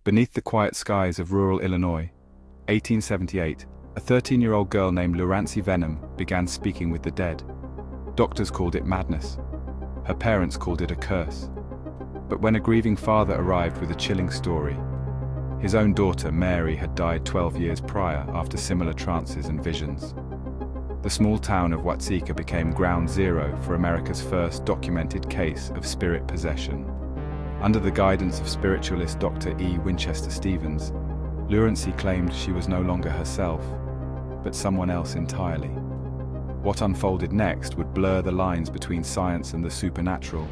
Beneath the quiet skies of rural Illinois, 1878, a 13-year-old girl named Lurancy Vennum began speaking with the dead. Doctors called it madness. Her parents called it a curse. But when a grieving father arrived with a chilling story, his own daughter, Mary, had died 12 years prior after similar trances and visions. The small town of WATSEKA became ground zero for America's first documented case of spirit possession. Under the guidance of spiritualist Dr. E. Winchester Stevens, Lurancy claimed she was no longer herself, but someone else entirely. What unfolded next would blur the lines between science and the supernatural.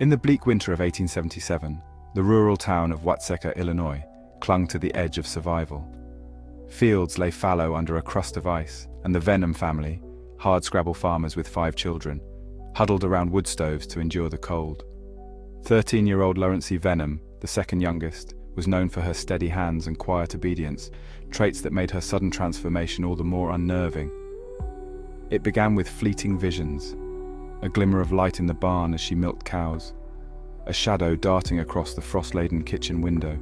In the bleak winter of 1877, the rural town of WATSEKA, Illinois, clung to the edge of survival. Fields lay fallow under a crust of ice, and the Vennum family, hardscrabble farmers with 5 children, huddled around wood stoves to endure the cold. 13-year-old Lurancy Vennum, the second youngest, was known for her steady hands and quiet obedience, traits that made her sudden transformation all the more unnerving. It began with fleeting visions, a glimmer of light in the barn as she milked cows, a shadow darting across the frost-laden kitchen window.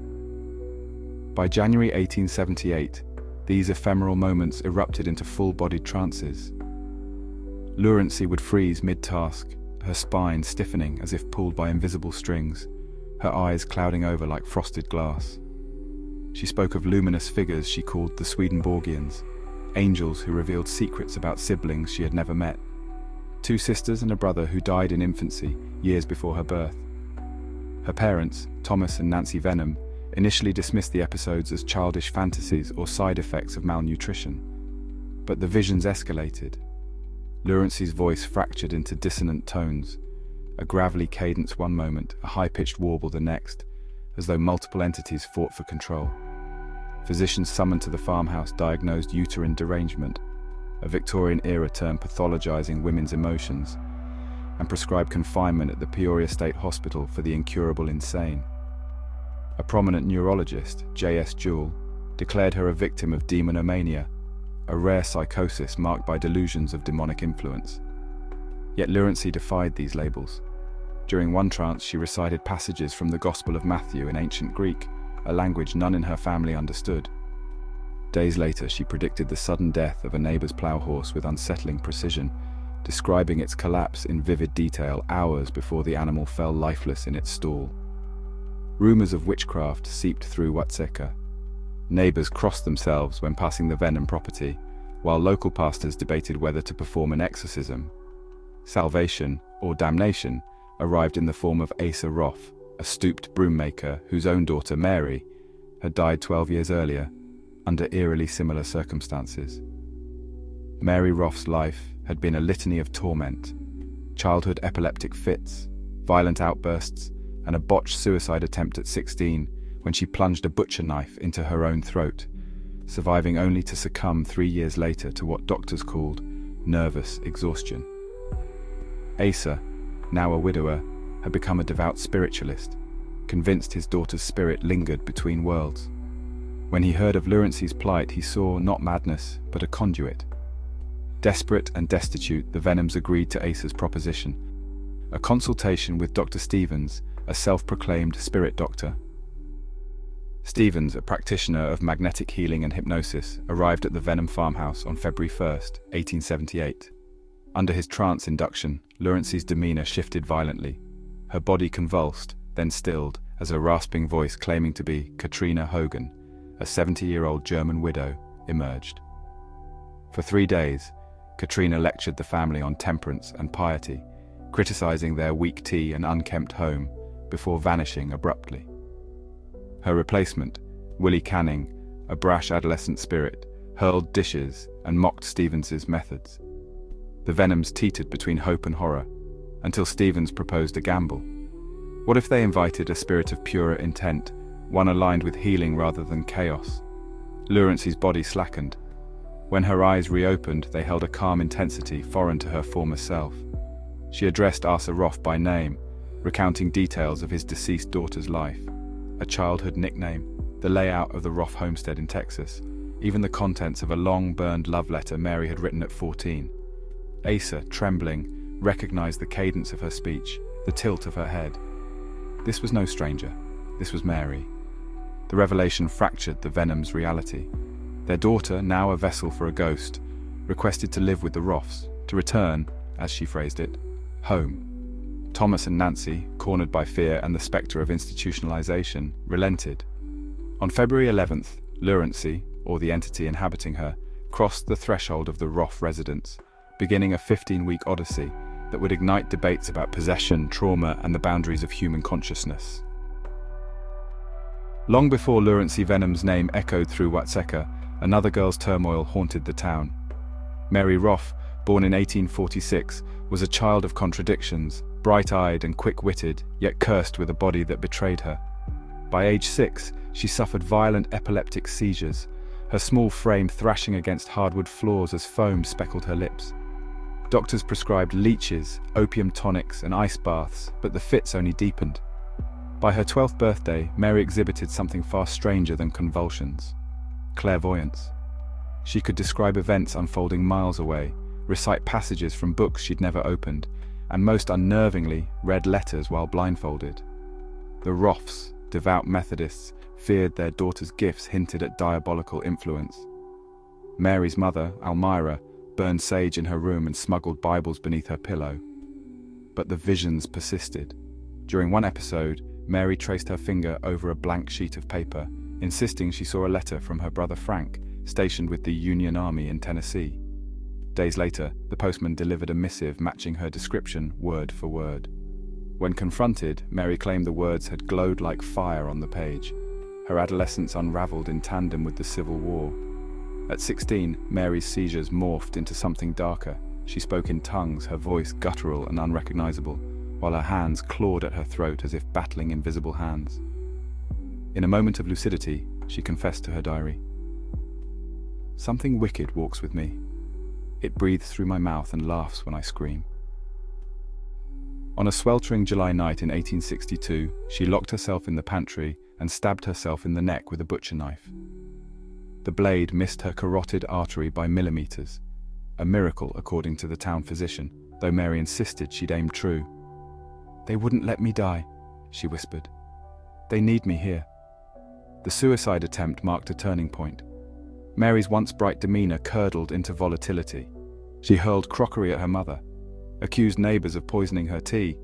By January 1878, these ephemeral moments erupted into full-bodied trances. Lurancy would freeze mid-task, her spine stiffening as if pulled by invisible strings, her eyes clouding over like frosted glass. She spoke of luminous figures she called the Swedenborgians, angels who revealed secrets about siblings she had never met, 2 sisters and a brother who died in infancy years before her birth. Her parents, Thomas and Nancy Vennum, initially dismissed the episodes as childish fantasies or side effects of malnutrition. But the visions escalated. Lurancy's voice fractured into dissonant tones, a gravelly cadence one moment, a high-pitched warble the next, as though multiple entities fought for control. Physicians summoned to the farmhouse diagnosed uterine derangement, a Victorian-era term pathologizing women's emotions, and prescribed confinement at the Peoria State Hospital for the incurable insane. A prominent neurologist, J.S. Jewell, declared her a victim of demonomania, a rare psychosis marked by delusions of demonic influence. Yet Lurancy defied these labels. During one trance, she recited passages from the Gospel of Matthew in ancient Greek, a language none in her family understood. Days later, she predicted the sudden death of a neighbor's plow horse with unsettling precision, describing its collapse in vivid detail hours before the animal fell lifeless in its stall. Rumors of witchcraft seeped through WATSEKA. Neighbors crossed themselves when passing the Vennum property, while local pastors debated whether to perform an exorcism. Salvation, or damnation, arrived in the form of Mary Roff, a stooped broom maker whose own daughter, Mary, had died 12 years earlier, under eerily similar circumstances. Mary Roff's life had been a litany of torment, childhood epileptic fits, violent outbursts, and a botched suicide attempt at 16 when she plunged a butcher knife into her own throat, surviving only to succumb 3 years later to what doctors called nervous exhaustion. Asa, now a widower, had become a devout spiritualist, convinced his daughter's spirit lingered between worlds. When he heard of Lurancy's plight, he saw not madness, but a conduit. Desperate and destitute, the Vennums agreed to Asa's proposition. A consultation with Dr. Stevens, a self-proclaimed spirit doctor. Stevens, a practitioner of magnetic healing and hypnosis, arrived at the Vennum farmhouse on February 1st, 1878. Under his trance induction, Lurancy's demeanor shifted violently. Her body convulsed, then stilled, as a rasping voice claiming to be Katrina Hogan, a 70-year-old German widow, emerged. For 3 days, Katrina lectured the family on temperance and piety, criticizing their weak tea and unkempt home, before vanishing abruptly. Her replacement, Willie Canning, a brash adolescent spirit, hurled dishes and mocked Stevens's methods. The Vennums teetered between hope and horror, until Stevens proposed a gamble. What if they invited a spirit of purer intent, one aligned with healing rather than chaos? Lurancy's body slackened. When her eyes reopened, they held a calm intensity foreign to her former self. She addressed Mary Roff by name, recounting details of his deceased daughter's life, a childhood nickname, the layout of the Roff homestead in Texas, even the contents of a long-burned love letter Mary had written at 14. Asa, trembling, recognized the cadence of her speech, the tilt of her head. This was no stranger. This was Mary. The revelation fractured the Vennums' reality. Their daughter, now a vessel for a ghost, requested to live with the Roffs, to return, as she phrased it, home. Thomas and Nancy, cornered by fear and the spectre of institutionalization, relented. On February 11th, Lurancy, or the entity inhabiting her, crossed the threshold of the Roff residence, beginning a 15-week odyssey that would ignite debates about possession, trauma, and the boundaries of human consciousness. Long before Lurancy Vennum's name echoed through WATSEKA, another girl's turmoil haunted the town. Mary Roff, born in 1846, was a child of contradictions, bright-eyed and quick-witted, yet cursed with a body that betrayed her. By age 6, she suffered violent epileptic seizures, her small frame thrashing against hardwood floors as foam speckled her lips. Doctors prescribed leeches, opium tonics, and ice baths, but the fits only deepened. By her 12th birthday, Mary exhibited something far stranger than convulsions: clairvoyance. She could describe events unfolding miles away, recite passages from books she'd never opened, and most unnervingly, read letters while blindfolded. The Roffs, devout Methodists, feared their daughter's gifts hinted at diabolical influence. Mary's mother, Almira, burned sage in her room and smuggled Bibles beneath her pillow. But the visions persisted. During one episode, Mary traced her finger over a blank sheet of paper, insisting she saw a letter from her brother Frank, stationed with the Union Army in Tennessee. Days later, the postman delivered a missive matching her description word for word. When confronted, Mary claimed the words had glowed like fire on the page. Her adolescence unraveled in tandem with the Civil War. At 16, Mary's seizures morphed into something darker. She spoke in tongues, her voice guttural and unrecognizable, while her hands clawed at her throat as if battling invisible hands. In a moment of lucidity, she confessed to her diary. "Something wicked walks with me. It breathes through my mouth and laughs when I scream." On a sweltering July night in 1862, she locked herself in the pantry and stabbed herself in the neck with a butcher knife. The blade missed her carotid artery by millimeters, a miracle according to the town physician, though Mary insisted she'd aimed true. "They wouldn't let me die," she whispered. "They need me here." The suicide attempt marked a turning point. Mary's once bright demeanor curdled into volatility. She hurled crockery at her mother, accused neighbors of poisoning her tea,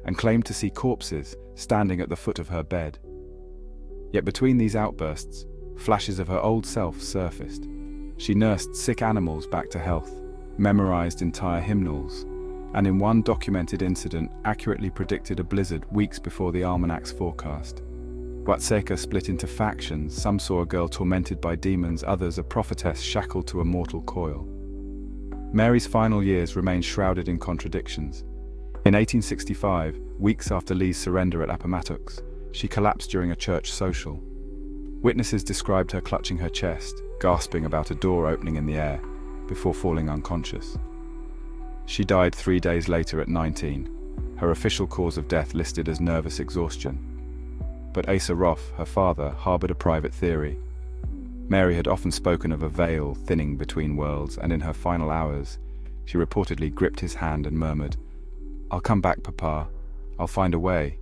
and claimed to see corpses standing at the foot of her bed. Yet between these outbursts, flashes of her old self surfaced. She nursed sick animals back to health, memorized entire hymnals, and in one documented incident accurately predicted a blizzard weeks before the almanac's forecast. WATSEKA split into factions. Some saw a girl tormented by demons, others a prophetess shackled to a mortal coil. Mary's final years remained shrouded in contradictions. In 1865, weeks after Lee's surrender at Appomattox, she collapsed during a church social. Witnesses described her clutching her chest, gasping about a door opening in the air, before falling unconscious. She died 3 days later at 19, her official cause of death listed as nervous exhaustion. But Asa Roff, her father, harbored a private theory. Mary had often spoken of a veil thinning between worlds, and in her final hours, she reportedly gripped his hand and murmured, "I'll come back, Papa. I'll find a way."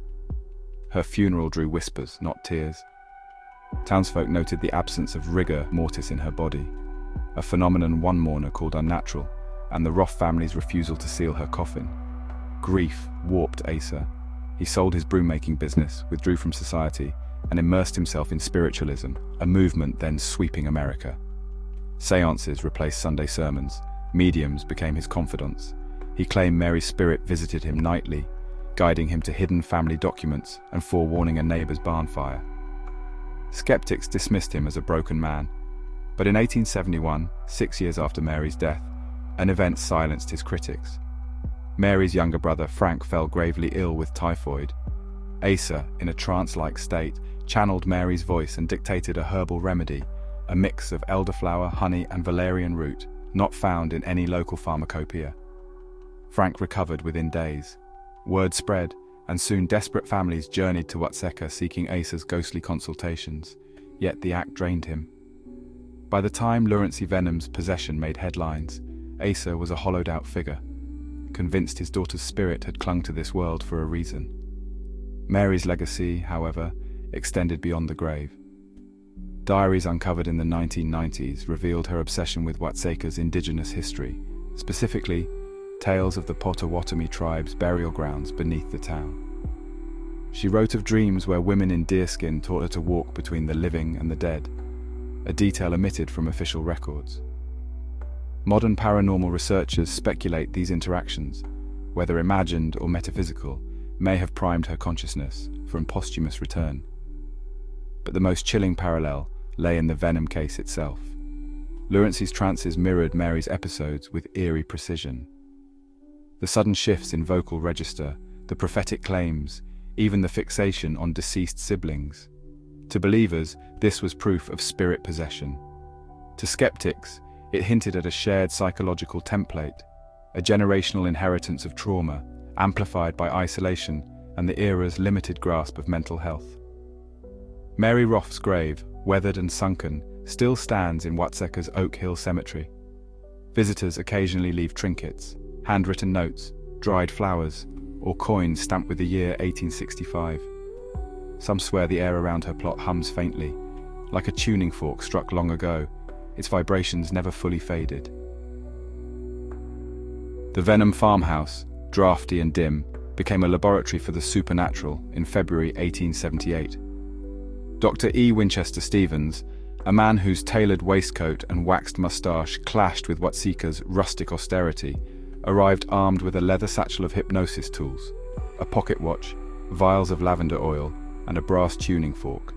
Her funeral drew whispers, not tears. Townsfolk noted the absence of rigor mortis in her body, a phenomenon one mourner called unnatural, and the Roff family's refusal to seal her coffin. Grief warped Asa. He sold his broom-making business, withdrew from society, and immersed himself in spiritualism, a movement then sweeping America. Séances replaced Sunday sermons. Mediums became his confidants. He claimed Mary's spirit visited him nightly, guiding him to hidden family documents and forewarning a neighbor's barn fire. Skeptics dismissed him as a broken man, but in 1871, 6 years after Mary's death, an event silenced his critics. Mary's younger brother Frank fell gravely ill with typhoid. Asa, in a trance-like state, channeled Mary's voice and dictated a herbal remedy, a mix of elderflower, honey, and valerian root, not found in any local pharmacopoeia. Frank recovered within days. Word spread, and soon desperate families journeyed to WATSEKA seeking Asa's ghostly consultations, yet the act drained him. By the time Lurancy Vennum's possession made headlines, Asa was a hollowed-out figure, convinced his daughter's spirit had clung to this world for a reason. Mary's legacy, however, extended beyond the grave. Diaries uncovered in the 1990s revealed her obsession with WATSEKA's indigenous history, specifically tales of the Potawatomi tribe's burial grounds beneath the town. She wrote of dreams where women in deerskin taught her to walk between the living and the dead, a detail omitted from official records. Modern paranormal researchers speculate these interactions, whether imagined or metaphysical, may have primed her consciousness for a posthumous return. But the most chilling parallel lay in the Vennum case itself. Lurancy's trances mirrored Mary's episodes with eerie precision. The sudden shifts in vocal register, the prophetic claims, even the fixation on deceased siblings. To believers, this was proof of spirit possession. To skeptics, it hinted at a shared psychological template, a generational inheritance of trauma, amplified by isolation and the era's limited grasp of mental health. Mary Roff's grave, weathered and sunken, still stands in WATSEKA's Oak Hill Cemetery. Visitors occasionally leave trinkets, handwritten notes, dried flowers, or coins stamped with the year 1865. Some swear the air around her plot hums faintly, like a tuning fork struck long ago, its vibrations never fully faded. The Vennum farmhouse, drafty and dim, became a laboratory for the supernatural in February 1878. Dr. E. Winchester Stevens, a man whose tailored waistcoat and waxed moustache clashed with WATSEKA's rustic austerity, arrived armed with a leather satchel of hypnosis tools, a pocket watch, vials of lavender oil, and a brass tuning fork.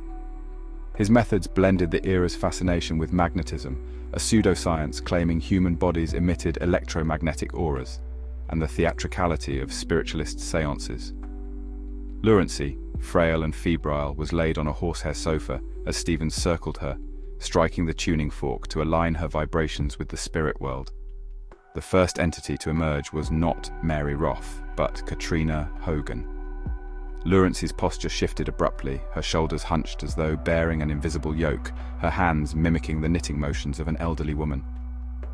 His methods blended the era's fascination with magnetism, a pseudoscience claiming human bodies emitted electromagnetic auras, and the theatricality of spiritualist séances. Lurancy, frail and febrile, was laid on a horsehair sofa as Stevens circled her, striking the tuning fork to align her vibrations with the spirit world. The first entity to emerge was not Mary Roff, but Katrina Hogan. Lurancy's posture shifted abruptly, her shoulders hunched as though bearing an invisible yoke, her hands mimicking the knitting motions of an elderly woman.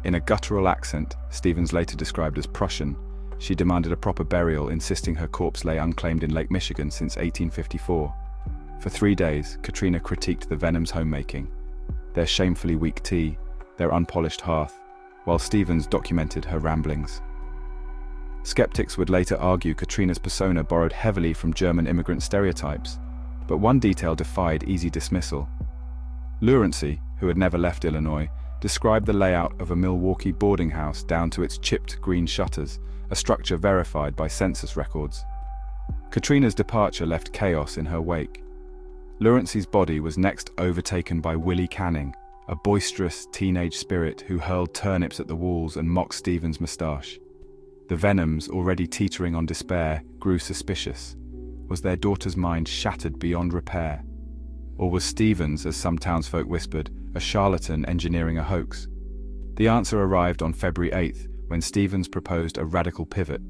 In a guttural accent, Stevens later described as Prussian, she demanded a proper burial, insisting her corpse lay unclaimed in Lake Michigan since 1854. For 3 days, Katrina critiqued the Vennums' homemaking, their shamefully weak tea, their unpolished hearth, while Stevens documented her ramblings. Skeptics would later argue Katrina's persona borrowed heavily from German immigrant stereotypes, but one detail defied easy dismissal. Lurancy, who had never left Illinois, described the layout of a Milwaukee boarding house down to its chipped green shutters, a structure verified by census records. Katrina's departure left chaos in her wake. Lurancy's body was next overtaken by Willie Canning, a boisterous teenage spirit who hurled turnips at the walls and mocked Stevens' moustache. The Vennums, already teetering on despair, grew suspicious. Was their daughter's mind shattered beyond repair? Or was Stevens, as some townsfolk whispered, a charlatan engineering a hoax? The answer arrived on February 8th, when Stevens proposed a radical pivot.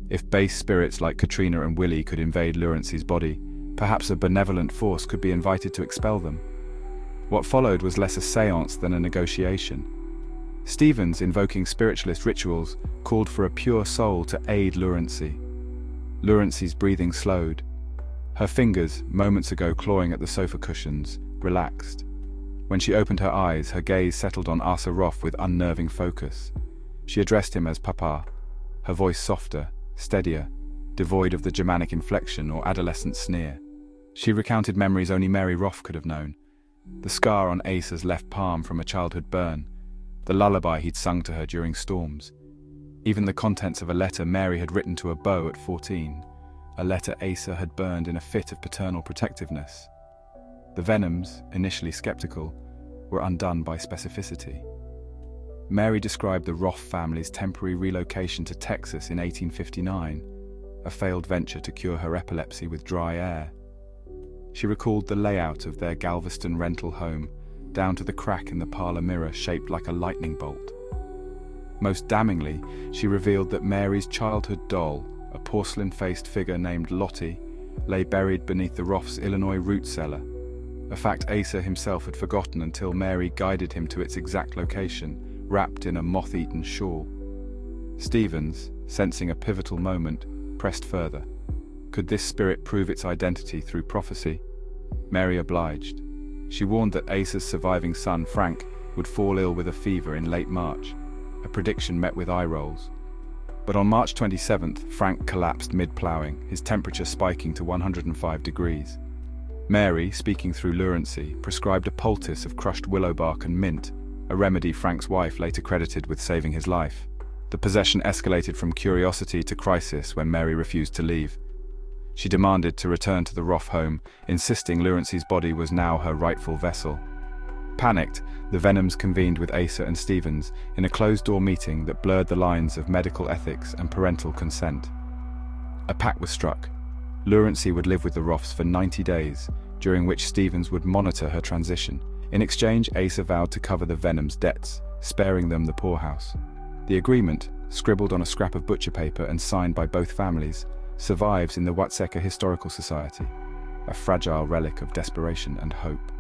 If base spirits like Katrina and Willie could invade Lurancy's body, perhaps a benevolent force could be invited to expel them. What followed was less a séance than a negotiation. Stevens, invoking spiritualist rituals, called for a pure soul to aid Lurancy. Lurancy's breathing slowed. Her fingers, moments ago clawing at the sofa cushions, relaxed. When she opened her eyes, her gaze settled on Asa Roff with unnerving focus. She addressed him as Papa, her voice softer, steadier, devoid of the Germanic inflection or adolescent sneer. She recounted memories only Mary Roff could have known. The scar on Asa's left palm from a childhood burn, the lullaby he'd sung to her during storms, even the contents of a letter Mary had written to a beau at 14, a letter Asa had burned in a fit of paternal protectiveness. The Vennums, initially skeptical, were undone by specificity. Mary described the Roff family's temporary relocation to Texas in 1859, a failed venture to cure her epilepsy with dry air. She recalled the layout of their Galveston rental home, down to the crack in the parlor mirror shaped like a lightning bolt. Most damningly, she revealed that Mary's childhood doll, a porcelain-faced figure named Lottie, lay buried beneath the Roff's Illinois root cellar, a fact Asa himself had forgotten until Mary guided him to its exact location, wrapped in a moth-eaten shawl. Stevens, sensing a pivotal moment, pressed further. Could this spirit prove its identity through prophecy? Mary obliged. She warned that Asa's surviving son, Frank, would fall ill with a fever in late March, a prediction met with eye rolls. But on March 27th, Frank collapsed mid-ploughing, his temperature spiking to 105 degrees. Mary, speaking through Lurancy, prescribed a poultice of crushed willow bark and mint, a remedy Frank's wife later credited with saving his life. The possession escalated from curiosity to crisis when Mary refused to leave. She demanded to return to the Roff home, insisting Lurancy's body was now her rightful vessel. Panicked, the Vennums convened with Asa and Stevens in a closed-door meeting that blurred the lines of medical ethics and parental consent. A pact was struck. Lurancy would live with the Roffs for 90 days, during which Stevens would monitor her transition. In exchange, Asa vowed to cover the Vennums' debts, sparing them the poorhouse. The agreement, scribbled on a scrap of butcher paper and signed by both families, survives in the WATSEKA Historical Society, a fragile relic of desperation and hope.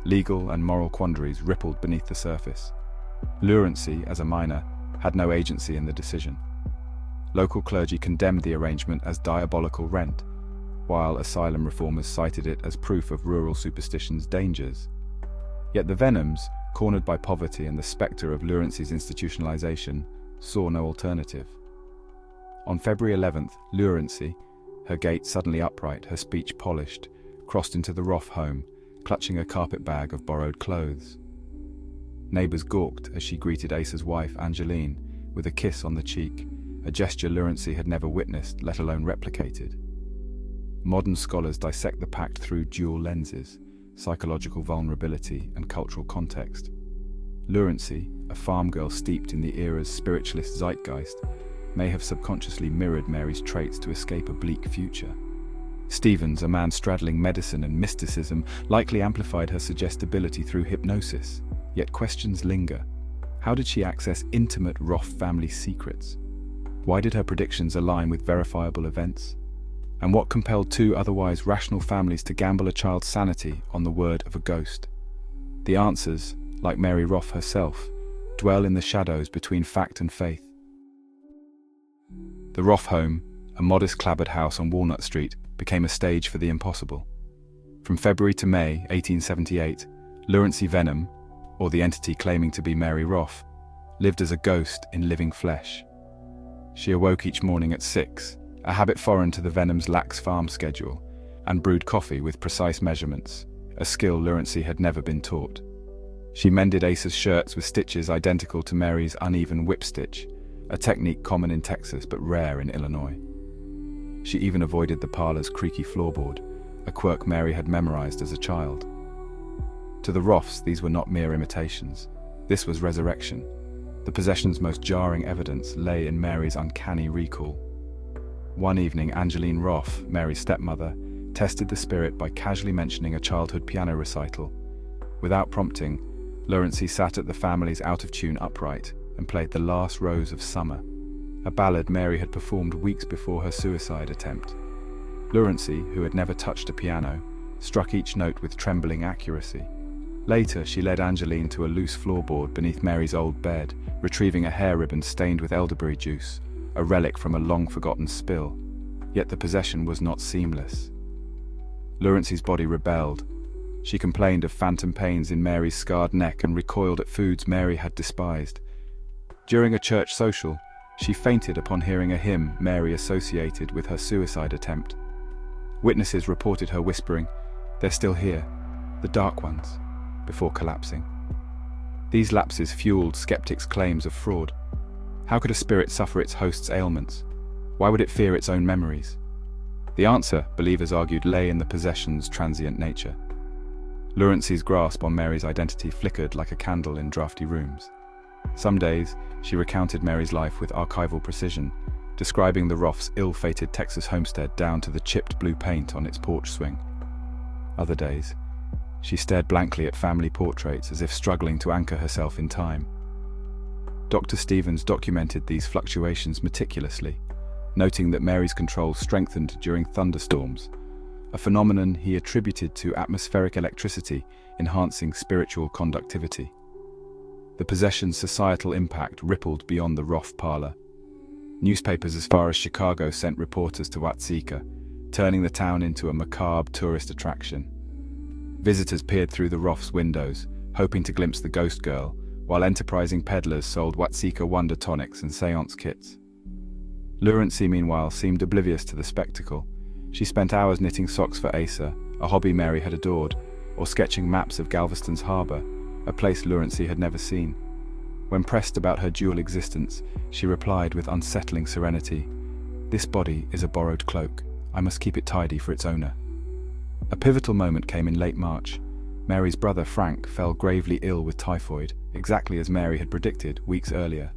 Legal and moral quandaries rippled beneath the surface. Lurancy, as a minor, had no agency in the decision. Local clergy condemned the arrangement as diabolical rent, while asylum reformers cited it as proof of rural superstition's dangers. Yet the Vennums, cornered by poverty and the spectre of Lurancy's institutionalization, saw no alternative. On February 11th, Lurancy, her gait suddenly upright, her speech polished, crossed into the Roff home, clutching a carpet bag of borrowed clothes. Neighbors gawked as she greeted Asa's wife, Angeline, with a kiss on the cheek, a gesture Lurancy had never witnessed, let alone replicated. Modern scholars dissect the pact through dual lenses: psychological vulnerability and cultural context. Lurancy, a farm girl steeped in the era's spiritualist zeitgeist, may have subconsciously mirrored Mary's traits to escape a bleak future. Stevens, a man straddling medicine and mysticism, likely amplified her suggestibility through hypnosis. Yet questions linger. How did she access intimate Roff family secrets? Why did her predictions align with verifiable events? And what compelled two otherwise rational families to gamble a child's sanity on the word of a ghost? The answers, like Mary Roff herself, dwell in the shadows between fact and faith. The Roff home, a modest clapboard house on Walnut Street, became a stage for the impossible. From February to May 1878, Lurancy Vennum, or the entity claiming to be Mary Roff, lived as a ghost in living flesh. She awoke each morning at 6, a habit foreign to the Vennums' lax farm schedule, and brewed coffee with precise measurements, a skill Lurancy had never been taught. She mended Asa's shirts with stitches identical to Mary's uneven whip stitch, a technique common in Texas but rare in Illinois. She even avoided the parlor's creaky floorboard, a quirk Mary had memorized as a child. To the Roffs, these were not mere imitations. This was resurrection. The possession's most jarring evidence lay in Mary's uncanny recall. One evening, Angeline Roff, Mary's stepmother, tested the spirit by casually mentioning a childhood piano recital. Without prompting, Lurancy sat at the family's out-of-tune upright and played The Last Rose of Summer, a ballad Mary had performed weeks before her suicide attempt. Lurancy, who had never touched a piano, struck each note with trembling accuracy. Later, she led Angeline to a loose floorboard beneath Mary's old bed, retrieving a hair ribbon stained with elderberry juice, a relic from a long-forgotten spill. Yet the possession was not seamless. Lurancy's body rebelled. She complained of phantom pains in Mary's scarred neck and recoiled at foods Mary had despised. During a church social, she fainted upon hearing a hymn Mary associated with her suicide attempt. Witnesses reported her whispering, "They're still here, the dark ones," before collapsing. These lapses fueled Skeptics' claims of fraud. How could a spirit suffer its host's ailments? Why would it fear its own memories? The answer, believers argued, lay in the possession's transient nature. Lurancy's grasp on Mary's identity flickered like a candle in drafty rooms. Some days, she recounted Mary's life with archival precision, describing the Roff's ill-fated Texas homestead down to the chipped blue paint on its porch swing. Other days, she stared blankly at family portraits as if struggling to anchor herself in time. Dr. Stevens documented these fluctuations meticulously, noting that Mary's control strengthened during thunderstorms, a phenomenon he attributed to atmospheric electricity enhancing spiritual conductivity. The possession's societal impact rippled beyond the Roff parlor. Newspapers as far as Chicago sent reporters to WATSEKA, turning the town into a macabre tourist attraction. Visitors peered through the Roff's windows, hoping to glimpse the ghost girl, while enterprising peddlers sold WATSEKA wonder tonics and séance kits. Lurancy, meanwhile, seemed oblivious to the spectacle. She spent hours knitting socks for Asa, a hobby Mary had adored, or sketching maps of Galveston's harbor, a place Lurancy had never seen. When pressed about her dual existence, she replied with unsettling serenity, "This body is a borrowed cloak. I must keep it tidy for its owner." A pivotal moment came in late March. Mary's brother Frank fell gravely ill with typhoid, exactly as Mary had predicted weeks earlier.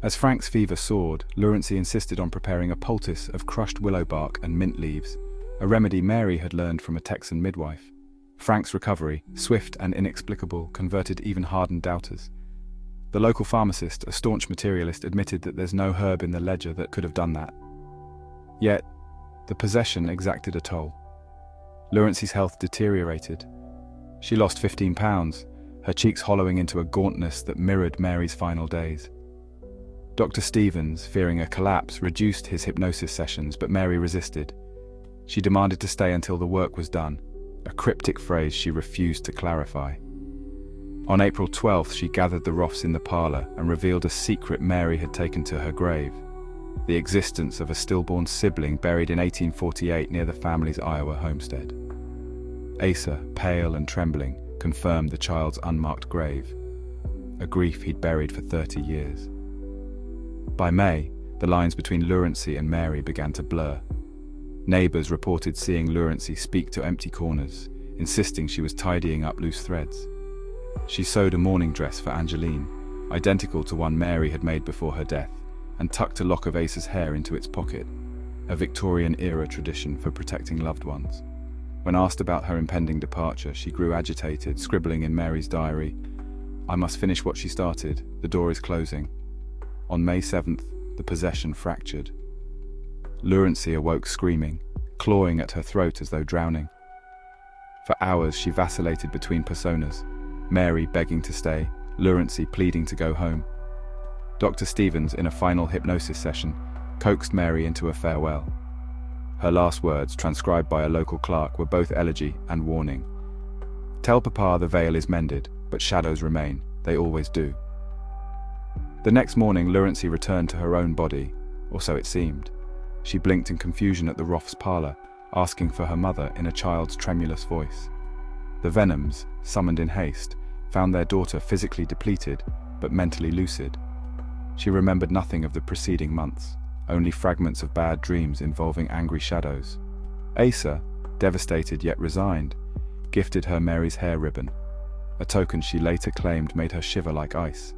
As Frank's fever soared, Lurancy insisted on preparing a poultice of crushed willow bark and mint leaves, a remedy Mary had learned from a Texan midwife. Frank's recovery, swift and inexplicable, converted even hardened doubters. The local pharmacist, a staunch materialist, admitted that there's no herb in the ledger that could have done that. Yet, the possession exacted a toll. Lurancy's health deteriorated. She lost 15 pounds, her cheeks hollowing into a gauntness that mirrored Mary's final days. Dr. Stevens, fearing a collapse, reduced his hypnosis sessions, but Mary resisted. She demanded to stay until the work was done, a cryptic phrase she refused to clarify. On April 12th, she gathered the Roffs in the parlor and revealed a secret Mary had taken to her grave: the existence of a stillborn sibling buried in 1848 near the family's Iowa homestead. Asa, pale and trembling, confirmed the child's unmarked grave, a grief he'd buried for 30 years. By May, the lines between Lurancy and Mary began to blur. Neighbors reported seeing Lurancy speak to empty corners, insisting she was tidying up loose threads. She sewed a mourning dress for Angeline, identical to one Mary had made before her death, and tucked a lock of Asa's hair into its pocket, a Victorian-era tradition for protecting loved ones. When asked about her impending departure, she grew agitated, scribbling in Mary's diary, "I must finish what she started. The door is closing." On May 7th, the possession fractured. Lurancy awoke screaming, clawing at her throat as though drowning. For hours she vacillated between personas, Mary begging to stay, Lurancy pleading to go home. Dr. Stevens, in a final hypnosis session, coaxed Mary into a farewell. Her last words, transcribed by a local clerk, were both elegy and warning. "Tell Papa the veil is mended, but shadows remain. They always do." The next morning, Lurancy returned to her own body, or so it seemed. She blinked in confusion at the Roff's parlor, asking for her mother in a child's tremulous voice. The Vennums, summoned in haste, found their daughter physically depleted, but mentally lucid. She remembered nothing of the preceding months, only fragments of bad dreams involving angry shadows. Asa, devastated yet resigned, gifted her Mary's hair ribbon, a token she later claimed made her shiver like ice.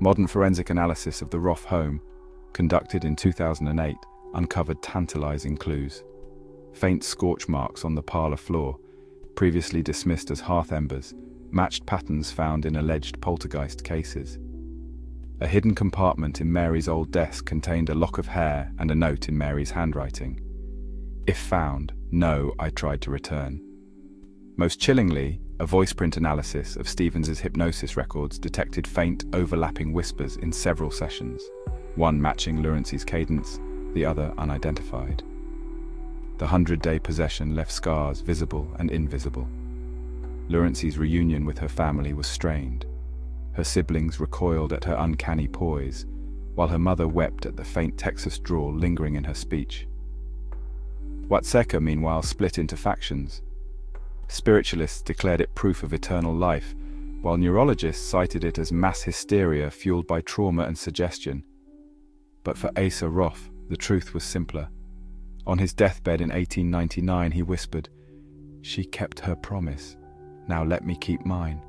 Modern forensic analysis of the Roff home, conducted in 2008, uncovered tantalizing clues. Faint scorch marks on the parlor floor, previously dismissed as hearth embers, matched patterns found in alleged poltergeist cases. A hidden compartment in Mary's old desk contained a lock of hair and a note in Mary's handwriting. "If found, know I tried to return." Most chillingly, a voice print analysis of Stevens's hypnosis records detected faint, overlapping whispers in several sessions, one matching Lurancy's cadence, the other unidentified. The 100-day possession left scars visible and invisible. Lurancy's reunion with her family was strained. Her siblings recoiled at her uncanny poise, while her mother wept at the faint Texas drawl lingering in her speech. WATSEKA, meanwhile, split into factions. Spiritualists declared it proof of eternal life, while neurologists cited it as mass hysteria fueled by trauma and suggestion. But for Asa Roff, the truth was simpler. On his deathbed in 1899, he whispered, "She kept her promise. Now let me keep mine."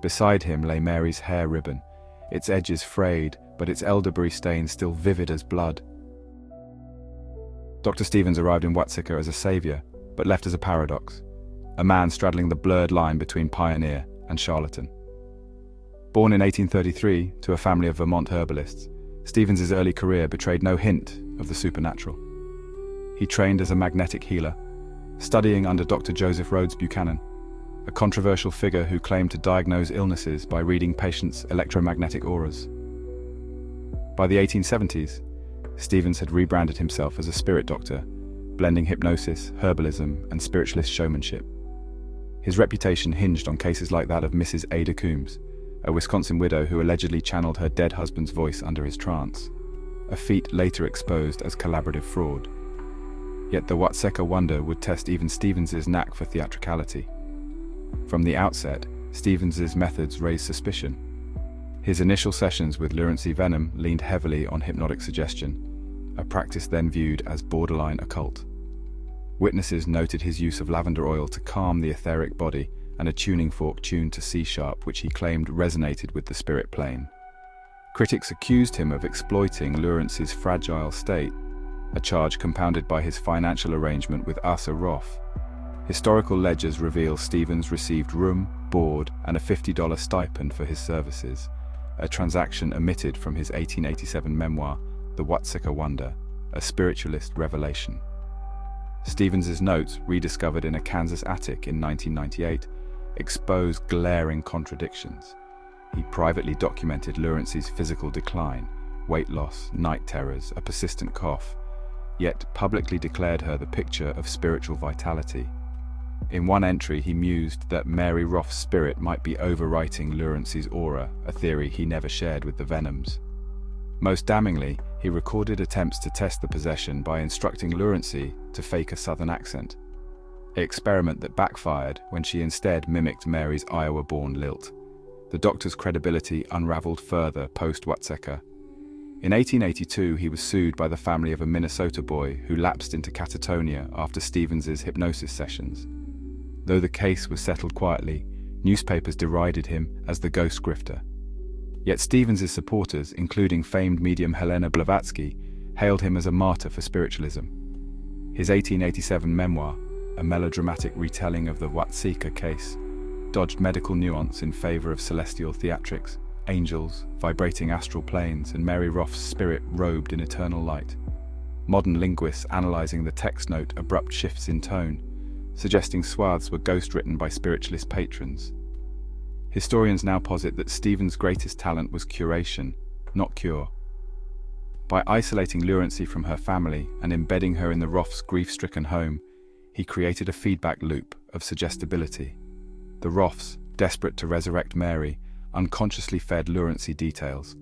Beside him lay Mary's hair ribbon, its edges frayed, but its elderberry stain still vivid as blood. Dr. Stevens arrived in WATSEKA as a savior, but left as a paradox, a man straddling the blurred line between pioneer and charlatan. Born in 1833 to a family of Vermont herbalists, Stevens's early career betrayed no hint of the supernatural. he trained as a magnetic healer, studying under Dr. Joseph Rhodes Buchanan, a controversial figure who claimed to diagnose illnesses by reading patients' electromagnetic auras. By the 1870s, Stevens had rebranded himself as a spirit doctor, blending hypnosis, herbalism, and spiritualist showmanship. His reputation hinged on cases like that of Mrs. Ada Coombs, a Wisconsin widow who allegedly channeled her dead husband's voice under his trance, a feat later exposed as collaborative fraud. Yet the WATSEKA wonder would test even Stevens's knack for theatricality. From the outset, Stevens's methods raised suspicion. His initial sessions with Lurancy Vennum leaned heavily on hypnotic suggestion, a practice then viewed as borderline occult. Witnesses noted his use of lavender oil to calm the etheric body and a tuning fork tuned to C-sharp, which he claimed resonated with the spirit plane. Critics accused him of exploiting Lurancy's fragile state, a charge compounded by his financial arrangement with Mary Roff. Historical ledgers reveal Stevens received room, board, and a $50 stipend for his services, a transaction omitted from his 1887 memoir, The WATSEKA Wonder, a spiritualist revelation. Stevens's notes, rediscovered in a Kansas attic in 1998, expose glaring contradictions. He privately documented Lurancy's physical decline, weight loss, night terrors, a persistent cough, yet publicly declared her the picture of spiritual vitality. In one entry, he mused that Mary Roff's spirit might be overwriting Lurancy's aura, a theory he never shared with the Vennums. Most damningly, he recorded attempts to test the possession by instructing Lurancy to fake a southern accent, an experiment that backfired when she instead mimicked Mary's Iowa-born lilt. The doctor's credibility unraveled further post-WATSEKA. In 1882, he was sued by the family of a Minnesota boy who lapsed into catatonia after Stevens's hypnosis sessions. Though the case was settled quietly, newspapers derided him as the ghost grifter. Yet Stevens's supporters, including famed medium Helena Blavatsky, hailed him as a martyr for spiritualism. His 1887 memoir, a melodramatic retelling of the WATSEKA case, dodged medical nuance in favor of celestial theatrics, angels, vibrating astral planes, and Mary Roff's spirit robed in eternal light. Modern linguists analyzing the text note abrupt shifts in tone, suggesting swaths were ghost-written by spiritualist patrons. Historians now posit that Stevens' greatest talent was curation, not cure. By isolating Lurancy from her family and embedding her in the Roffs' grief-stricken home, he created a feedback loop of suggestibility. The Roffs, desperate to resurrect Mary, unconsciously fed Lurancy details,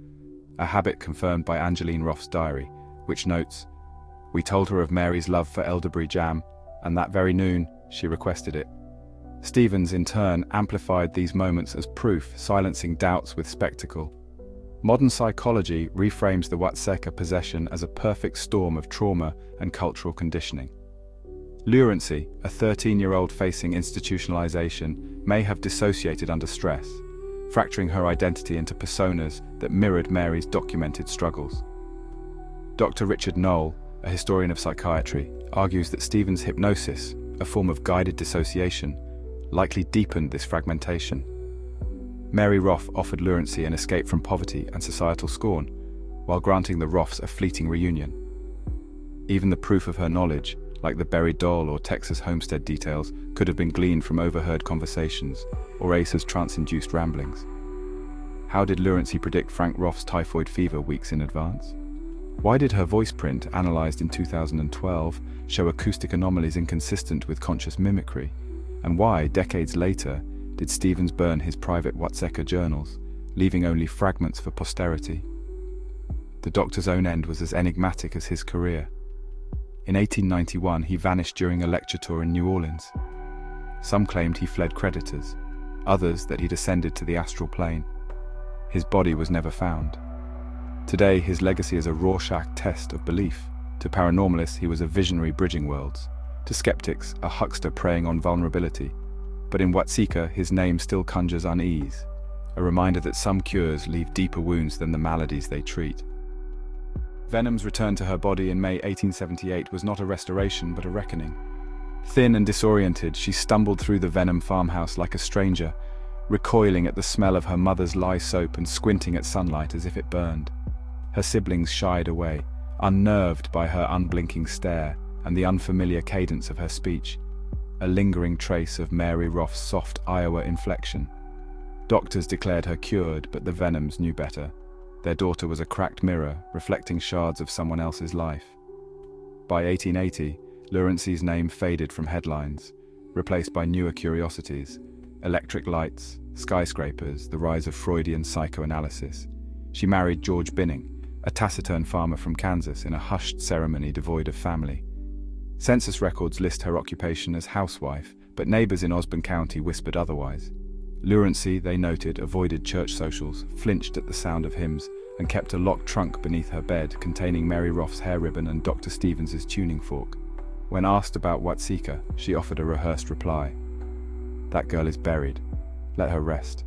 a habit confirmed by Angeline Roff's diary, which notes, "We told her of Mary's love for elderberry jam, and that very noon, she requested it." Stevens, in turn, amplified these moments as proof, silencing doubts with spectacle. Modern psychology reframes the WATSEKA possession as a perfect storm of trauma and cultural conditioning. Lurancy, a 13-year-old facing institutionalization, may have dissociated under stress, fracturing her identity into personas that mirrored Mary's documented struggles. Dr. Richard Knoll, a historian of psychiatry, argues that Stevens' hypnosis, a form of guided dissociation, likely deepened this fragmentation. Mary Roff offered Lurancy an escape from poverty and societal scorn, while granting the Roffs a fleeting reunion. Even the proof of her knowledge, like the buried doll or Texas homestead details, could have been gleaned from overheard conversations or Asa's trance-induced ramblings. How did Lurancy predict Frank Roff's typhoid fever weeks in advance? Why did her voice print, analyzed in 2012, show acoustic anomalies inconsistent with conscious mimicry? And why, decades later, did Stevens burn his private WATSEKA journals, leaving only fragments for posterity? The doctor's own end was as enigmatic as his career. In 1891, he vanished during a lecture tour in New Orleans. Some claimed he fled creditors, others that he'd ascended to the astral plane. His body was never found. Today, his legacy is a Rorschach test of belief. To paranormalists, he was a visionary bridging worlds. To skeptics, a huckster preying on vulnerability. But in WATSEKA, his name still conjures unease, a reminder that some cures leave deeper wounds than the maladies they treat. Vennum's return to her body in May 1878 was not a restoration, but a reckoning. Thin and disoriented, she stumbled through the Vennum farmhouse like a stranger, recoiling at the smell of her mother's lye soap and squinting at sunlight as if it burned. Her siblings shied away, unnerved by her unblinking stare, and the unfamiliar cadence of her speech, a lingering trace of Mary Roff's soft Iowa inflection. Doctors declared her cured, but the Vennums knew better. Their daughter was a cracked mirror, reflecting shards of someone else's life. By 1880, Lurancy's name faded from headlines, replaced by newer curiosities: electric lights, skyscrapers, the rise of Freudian psychoanalysis. She married George Binning, a taciturn farmer from Kansas, in a hushed ceremony devoid of family. Census records list her occupation as housewife, but neighbors in Osborne County whispered otherwise. Lurancy, they noted, avoided church socials, flinched at the sound of hymns, and kept a locked trunk beneath her bed containing Mary Roff's hair ribbon and Dr. Stevens's tuning fork. When asked about WATSEKA, she offered a rehearsed reply: "That girl is buried. Let her rest."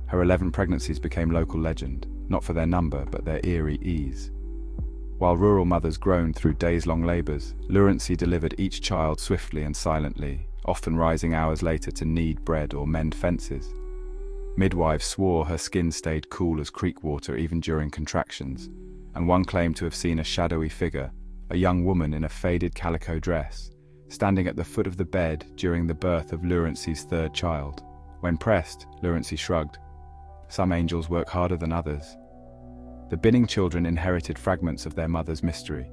Her 11 pregnancies became local legend, not for their number, but their eerie ease. While rural mothers groaned through days-long labors, Lurancy delivered each child swiftly and silently, often rising hours later to knead bread or mend fences. Midwives swore her skin stayed cool as creek water even during contractions, and one claimed to have seen a shadowy figure, a young woman in a faded calico dress, standing at the foot of the bed during the birth of Lurancy's 3rd child. When pressed, Lurancy shrugged. Some angels work harder than others. The Binning children inherited fragments of their mother's mystery.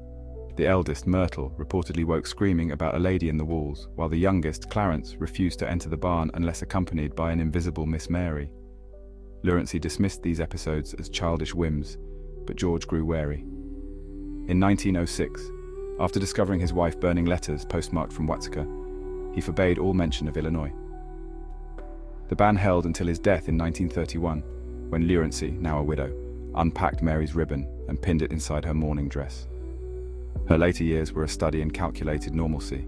The eldest, Myrtle, reportedly woke screaming about a lady in the walls, while the youngest, Clarence, refused to enter the barn unless accompanied by an invisible Miss Mary. Lurancy dismissed these episodes as childish whims, but George grew wary. In 1906, after discovering his wife burning letters postmarked from WATSEKA, he forbade all mention of Illinois. The ban held until his death in 1931, when Lurancy, now a widow, unpacked Mary's ribbon and pinned it inside her mourning dress. Her later years were a study in calculated normalcy.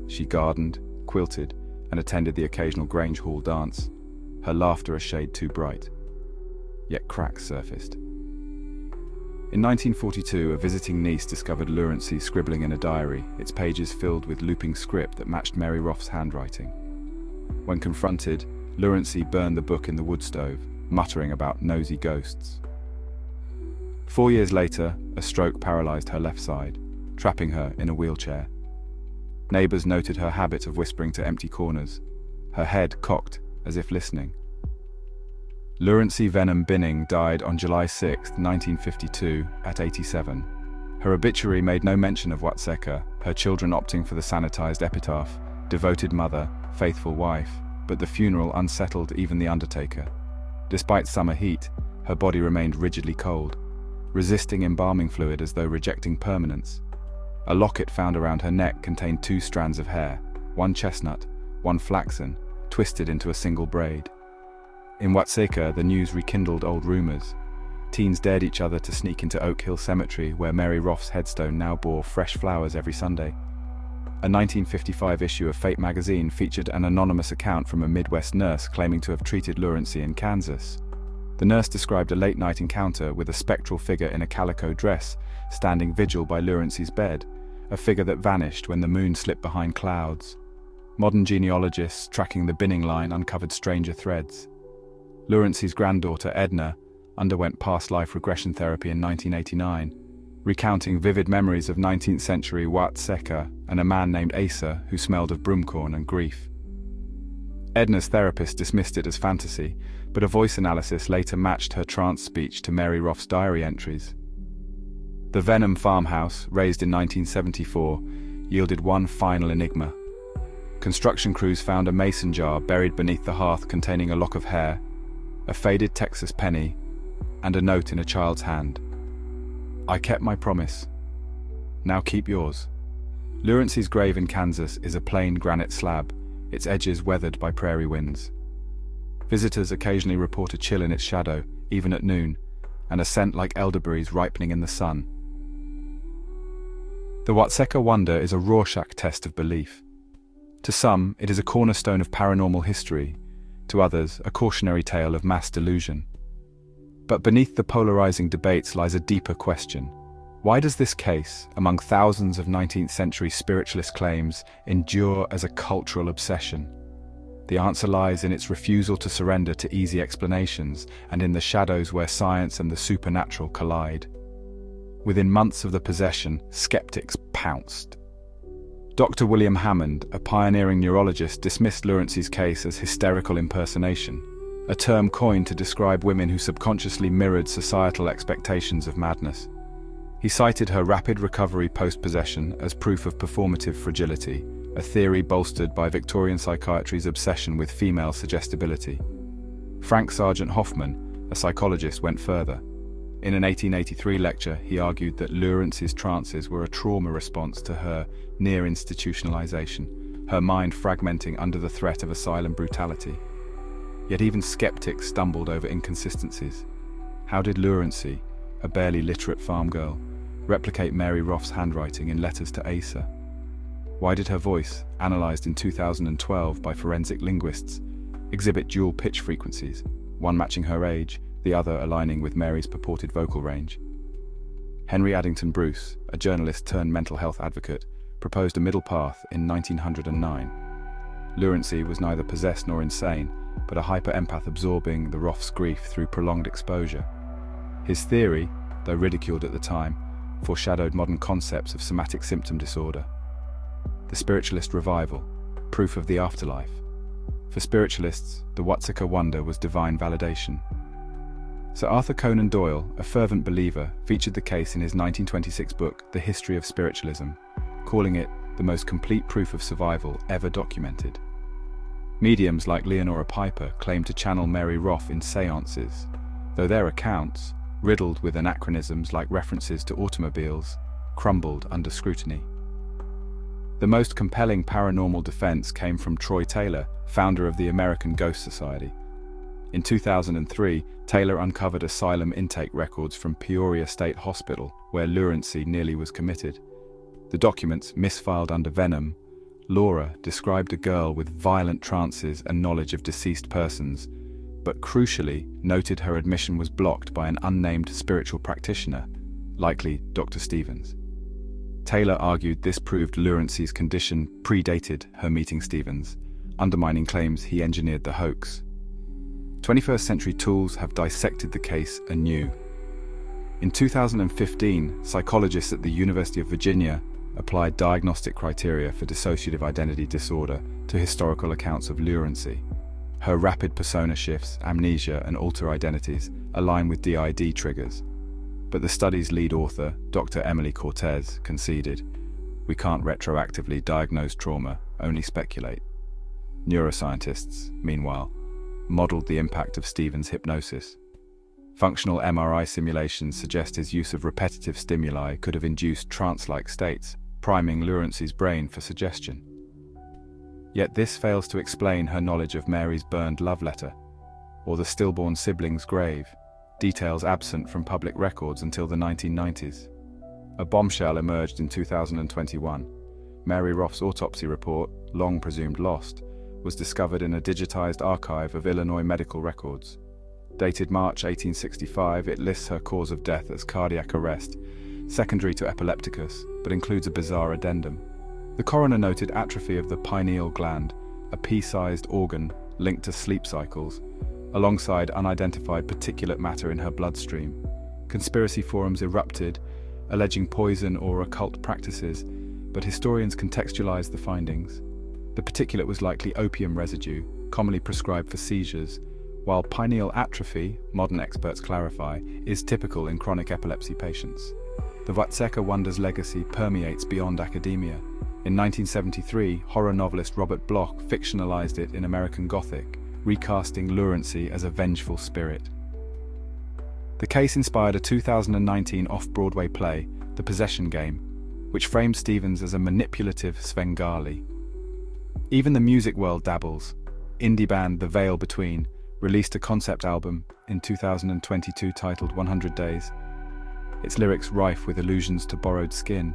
She gardened, quilted, and attended the occasional Grange Hall dance, her laughter a shade too bright. Yet cracks surfaced. In 1942, a visiting niece discovered Lurancy scribbling in a diary, its pages filled with looping script that matched Mary Roff's handwriting. When confronted, Lurancy burned the book in the wood stove, muttering about nosy ghosts. 4 years later, a stroke paralyzed her left side, trapping her in a wheelchair. Neighbors noted her habit of whispering to empty corners, her head cocked as if listening. Lurancy Vennum Binning died on July 6, 1952, at 87. Her obituary made no mention of WATSEKA, her children opting for the sanitized epitaph, devoted mother, faithful wife, but the funeral unsettled even the undertaker. Despite summer heat, her body remained rigidly cold, resisting embalming fluid as though rejecting permanence. A locket found around her neck contained 2 strands of hair, one chestnut, one flaxen, twisted into a single braid. In WATSEKA, the news rekindled old rumors. Teens dared each other to sneak into Oak Hill Cemetery, where Mary Roff's headstone now bore fresh flowers every Sunday. A 1955 issue of Fate magazine featured an anonymous account from a Midwest nurse claiming to have treated Lurancy in Kansas. The nurse described a late-night encounter with a spectral figure in a calico dress standing vigil by Lurancy's bed, a figure that vanished when the moon slipped behind clouds. Modern genealogists tracking the Binning line uncovered stranger threads. Lurancy's granddaughter, Edna, underwent past-life regression therapy in 1989, recounting vivid memories of 19th century WATSEKA and a man named Asa who smelled of broomcorn and grief. Edna's therapist dismissed it as fantasy, but a voice analysis later matched her trance speech to Mary Roff's diary entries. The Vennum farmhouse, raised in 1974, yielded one final enigma. Construction crews found a mason jar buried beneath the hearth containing a lock of hair, a faded Texas penny, and a note in a child's hand. "I kept my promise. Now keep yours." Lurancy's grave in Kansas is a plain granite slab, its edges weathered by prairie winds. Visitors occasionally report a chill in its shadow, even at noon, and a scent like elderberries ripening in the sun. The WATSEKA wonder is a Rorschach test of belief. To some, it is a cornerstone of paranormal history, to others, a cautionary tale of mass delusion. But beneath the polarizing debates lies a deeper question. Why does this case, among thousands of 19th century spiritualist claims, endure as a cultural obsession? The answer lies in its refusal to surrender to easy explanations and in the shadows where science and the supernatural collide. Within months of the possession, skeptics pounced. Dr. William Hammond, a pioneering neurologist, dismissed Lurancy's case as hysterical impersonation, a term coined to describe women who subconsciously mirrored societal expectations of madness. He cited her rapid recovery post-possession as proof of performative fragility, a theory bolstered by Victorian psychiatry's obsession with female suggestibility. Frank Sargent Hoffman, a psychologist, went further. In an 1883 lecture, he argued that Lurancy's trances were a trauma response to her near institutionalization, her mind fragmenting under the threat of asylum brutality. Yet even skeptics stumbled over inconsistencies. How did Lurancy, a barely literate farm girl, replicate Mary Roff's handwriting in letters to Asa? Why did her voice, analyzed in 2012 by forensic linguists, exhibit dual pitch frequencies, one matching her age, the other aligning with Mary's purported vocal range? Henry Addington Bruce, a journalist turned mental health advocate, proposed a middle path in 1909. Lurancy was neither possessed nor insane, but a hyper-empath absorbing the Roff's grief through prolonged exposure. His theory, though ridiculed at the time, foreshadowed modern concepts of somatic symptom disorder. The spiritualist revival, proof of the afterlife. For spiritualists, the WATSEKA wonder was divine validation. Sir Arthur Conan Doyle, a fervent believer, featured the case in his 1926 book, The History of Spiritualism, calling it the most complete proof of survival ever documented. Mediums like Leonora Piper claimed to channel Mary Roff in séances, though their accounts, riddled with anachronisms like references to automobiles, crumbled under scrutiny. The most compelling paranormal defense came from Troy Taylor, founder of the American Ghost Society. In 2003, Taylor uncovered asylum intake records from Peoria State Hospital, where Lurancy nearly was committed. The documents, misfiled under Vennum, Laura described a girl with violent trances and knowledge of deceased persons, but crucially noted her admission was blocked by an unnamed spiritual practitioner, likely Dr. Stevens. Taylor argued this proved Lurancy's condition predated her meeting Stevens, undermining claims he engineered the hoax. 21st century tools have dissected the case anew. In 2015, psychologists at the University of Virginia applied diagnostic criteria for dissociative identity disorder to historical accounts of Lurancy. Her rapid persona shifts, amnesia, and alter identities align with DID triggers. But the study's lead author, Dr. Emily Cortez, conceded, "We can't retroactively diagnose trauma, only speculate." Neuroscientists, meanwhile, modeled the impact of Stevens' hypnosis. Functional MRI simulations suggest his use of repetitive stimuli could have induced trance-like states, priming Lurancy's brain for suggestion. Yet this fails to explain her knowledge of Mary's burned love letter, or the stillborn sibling's grave, details absent from public records until the 1990s. A bombshell emerged in 2021. Mary Roff's autopsy report, long presumed lost, was discovered in a digitized archive of Illinois medical records. Dated March 1865, it lists her cause of death as cardiac arrest, secondary to epilepticus, but includes a bizarre addendum. The coroner noted atrophy of the pineal gland, a pea-sized organ linked to sleep cycles, alongside unidentified particulate matter in her bloodstream. Conspiracy forums erupted, alleging poison or occult practices, but historians contextualized the findings. The particulate was likely opium residue, commonly prescribed for seizures, while pineal atrophy, modern experts clarify, is typical in chronic epilepsy patients. The WATSEKA wonder's legacy permeates beyond academia. In 1973, horror novelist Robert Bloch fictionalized it in American Gothic, recasting Lurancy as a vengeful spirit. The case inspired a 2019 off-Broadway play, The Possession Game, which framed Stevens as a manipulative Svengali. Even the music world dabbles. Indie band The Veil Between released a concept album in 2022 titled 100 Days, its lyrics rife with allusions to borrowed skin.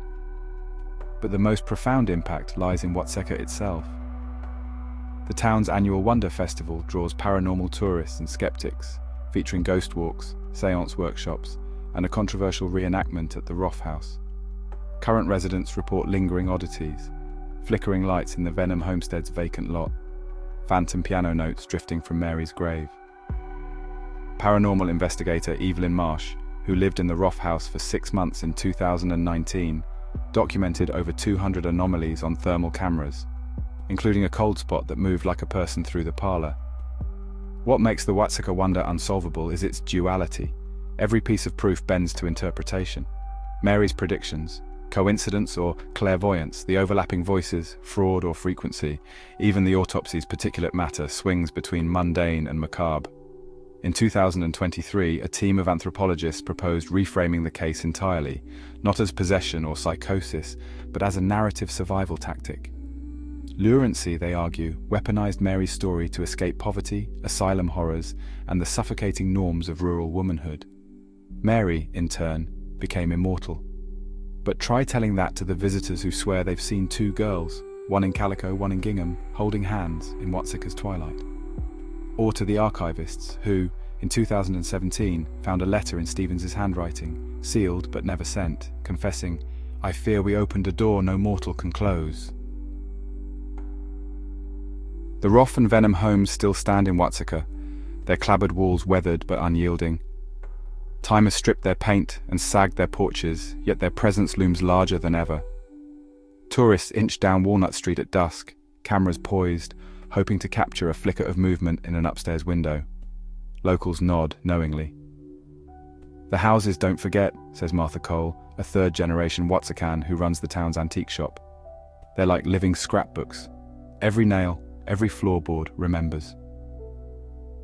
But the most profound impact lies in WATSEKA itself. The town's annual Wonder Festival draws paranormal tourists and skeptics, featuring ghost walks, séance workshops, and a controversial reenactment at the Roff House. Current residents report lingering oddities, flickering lights in the Vennum homestead's vacant lot, phantom piano notes drifting from Mary's grave. Paranormal investigator Evelyn Marsh, who lived in the Roff House for 6 months in 2019, documented over 200 anomalies on thermal cameras, including a cold spot that moved like a person through the parlor. What makes the WATSEKA wonder unsolvable is its duality. Every piece of proof bends to interpretation. Mary's predictions, coincidence or clairvoyance, the overlapping voices, fraud or frequency, even the autopsy's particulate matter swings between mundane and macabre. In 2023, a team of anthropologists proposed reframing the case entirely, not as possession or psychosis, but as a narrative survival tactic. Lurancy, they argue, weaponized Mary's story to escape poverty, asylum horrors, and the suffocating norms of rural womanhood. Mary, in turn, became immortal. But try telling that to the visitors who swear they've seen two girls, one in calico, one in gingham, holding hands in WATSEKA's twilight. Or to the archivists who, in 2017, found a letter in Stevens's handwriting, sealed but never sent, confessing, "I fear we opened a door no mortal can close." The Roff and Vennum homes still stand in WATSEKA, their clabbered walls weathered but unyielding. Time has stripped their paint and sagged their porches, yet their presence looms larger than ever. Tourists inch down Walnut Street at dusk, cameras poised, hoping to capture a flicker of movement in an upstairs window. Locals nod knowingly. "The houses don't forget," says Martha Cole, a third-generation WATSEKAN who runs the town's antique shop. "They're like living scrapbooks. Every nail, every floorboard remembers."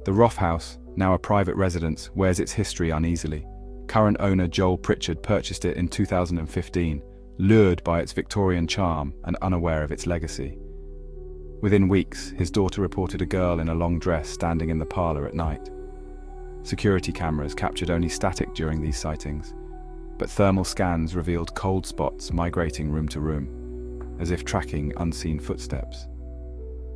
The Roff house, now a private residence, wears its history uneasily. Current owner Joel Pritchard purchased it in 2015, lured by its Victorian charm and unaware of its legacy. Within weeks, his daughter reported a girl in a long dress standing in the parlor at night. Security cameras captured only static during these sightings, but thermal scans revealed cold spots migrating room to room, as if tracking unseen footsteps.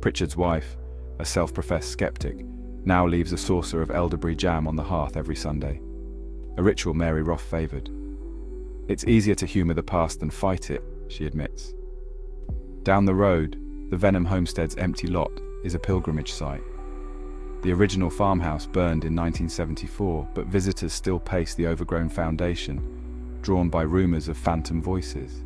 Pritchard's wife, a self-professed skeptic, now leaves a saucer of elderberry jam on the hearth every Sunday, a ritual Mary Roff favoured. "It's easier to humour the past than fight it," she admits. Down the road, the Vennum homestead's empty lot is a pilgrimage site. The original farmhouse burned in 1974, but visitors still pace the overgrown foundation, drawn by rumours of phantom voices.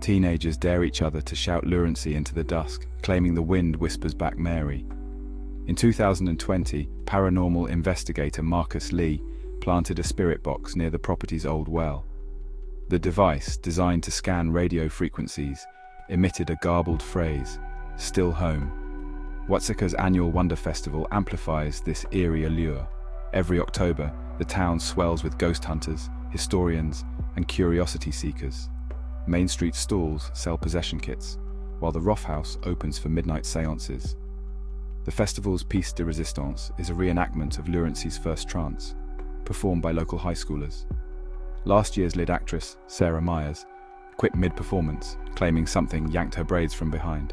Teenagers dare each other to shout lurancy into the dusk, claiming the wind whispers back Mary. In 2020, paranormal investigator Marcus Lee planted a spirit box near the property's old well. The device, designed to scan radio frequencies, emitted a garbled phrase, "Still home." WATSEKA's annual Wonder Festival amplifies this eerie allure. Every October, the town swells with ghost hunters, historians, and curiosity seekers. Main Street stalls sell possession kits, while the Roff House opens for midnight séances. The festival's piece de résistance is a reenactment of Lurancy's first trance, performed by local high schoolers. Last year's lead actress, Sarah Myers, quit mid-performance, claiming something yanked her braids from behind.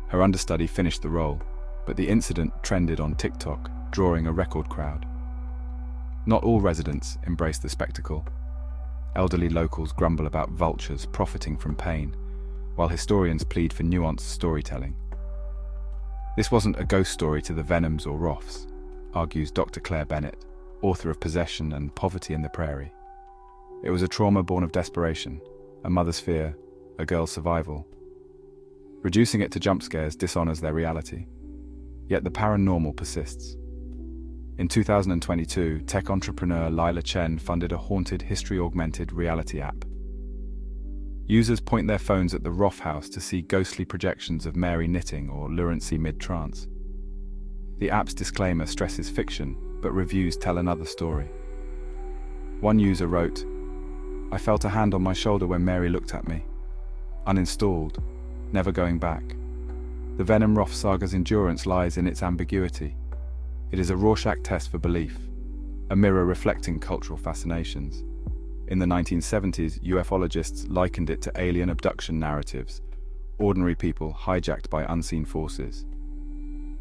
Her understudy finished the role, but the incident trended on TikTok, drawing a record crowd. Not all residents embrace the spectacle. Elderly locals grumble about vultures profiting from pain, while historians plead for nuanced storytelling. This wasn't a ghost story to the Vennums or Roffs, argues Dr. Claire Bennett, author of Possession and Poverty in the Prairie. It was a trauma born of desperation, a mother's fear, a girl's survival. Reducing it to jump scares dishonors their reality. Yet the paranormal persists. In 2022, tech entrepreneur Lila Chen funded a haunted history-augmented reality app. Users point their phones at the Roff house to see ghostly projections of Mary knitting or Lurancy mid-trance. The app's disclaimer stresses fiction, but reviews tell another story. One user wrote, "I felt a hand on my shoulder when Mary looked at me. Uninstalled, never going back." The Vennum Roff saga's endurance lies in its ambiguity. It is a Rorschach test for belief, a mirror reflecting cultural fascinations. In the 1970s, ufologists likened it to alien abduction narratives, ordinary people hijacked by unseen forces.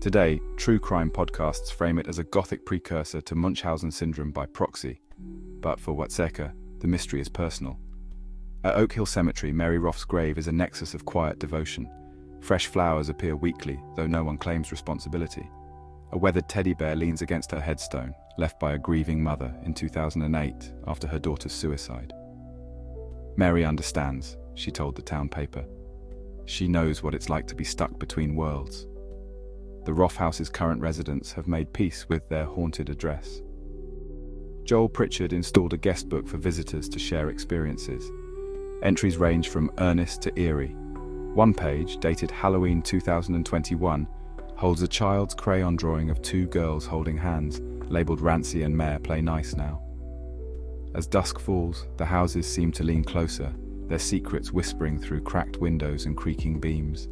Today, true crime podcasts frame it as a gothic precursor to Munchausen syndrome by proxy. But for WATSEKA, the mystery is personal. At Oak Hill Cemetery, Mary Roff's grave is a nexus of quiet devotion. Fresh flowers appear weekly, though no one claims responsibility. A weathered teddy bear leans against her headstone, left by a grieving mother in 2008 after her daughter's suicide. Mary understands, she told the town paper. She knows what it's like to be stuck between worlds. The Roff house's current residents have made peace with their haunted address. Joel Pritchard installed a guest book for visitors to share experiences. Entries range from earnest to eerie. One page, dated Halloween 2021, holds a child's crayon drawing of two girls holding hands, labeled Rancy and Mare Play Nice Now. As dusk falls, the houses seem to lean closer, their secrets whispering through cracked windows and creaking beams.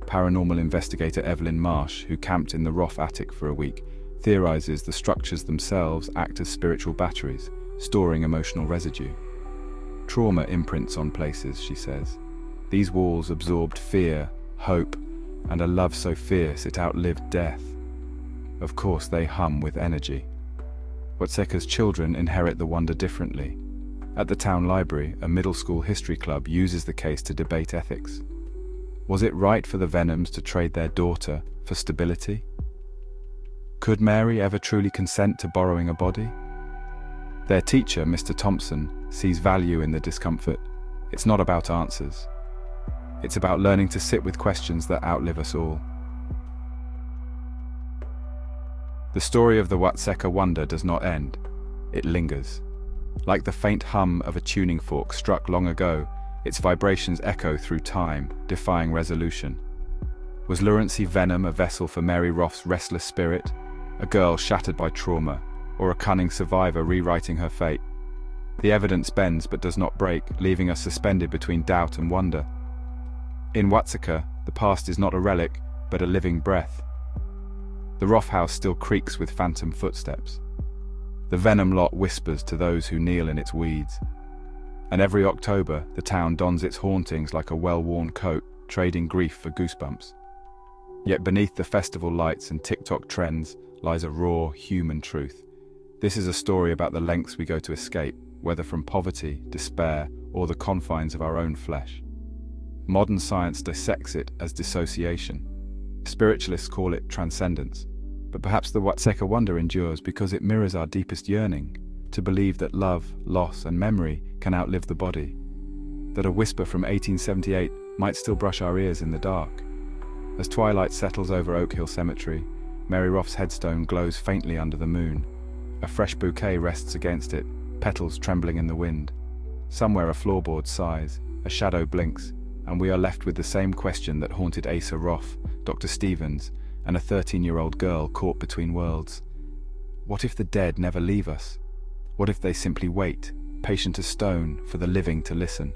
Paranormal investigator Evelyn Marsh, who camped in the Roff attic for a week, theorizes the structures themselves act as spiritual batteries, storing emotional residue. Trauma imprints on places, she says. These walls absorbed fear, hope, and a love so fierce it outlived death. Of course, they hum with energy. WATSEKA's children inherit the wonder differently. At the town library, a middle school history club uses the case to debate ethics. Was it right for the Vennums to trade their daughter for stability? Could Mary ever truly consent to borrowing a body? Their teacher, Mr. Thompson, sees value in the discomfort. It's not about answers. It's about learning to sit with questions that outlive us all. The story of the WATSEKA wonder does not end. It lingers. Like the faint hum of a tuning fork struck long ago, its vibrations echo through time, defying resolution. Was Lurancy Vennum a vessel for Mary Roff's restless spirit, a girl shattered by trauma, or a cunning survivor rewriting her fate? The evidence bends but does not break, leaving us suspended between doubt and wonder. In WATSEKA, the past is not a relic, but a living breath. The Roff house still creaks with phantom footsteps. The Vennum lot whispers to those who kneel in its weeds. And every October, the town dons its hauntings like a well-worn coat, trading grief for goosebumps. Yet beneath the festival lights and TikTok trends lies a raw, human truth. This is a story about the lengths we go to escape, whether from poverty, despair, or the confines of our own flesh. Modern science dissects it as dissociation. Spiritualists call it transcendence. But perhaps the WATSEKA wonder endures because it mirrors our deepest yearning, to believe that love, loss, and memory can outlive the body. That a whisper from 1878 might still brush our ears in the dark. As twilight settles over Oak Hill Cemetery, Mary Roff's headstone glows faintly under the moon. A fresh bouquet rests against it, petals trembling in the wind. Somewhere a floorboard sighs, a shadow blinks, and we are left with the same question that haunted Asa Roff, Dr. Stevens, and a 13-year-old girl caught between worlds. What if the dead never leave us? What if they simply wait, patient as stone, for the living to listen?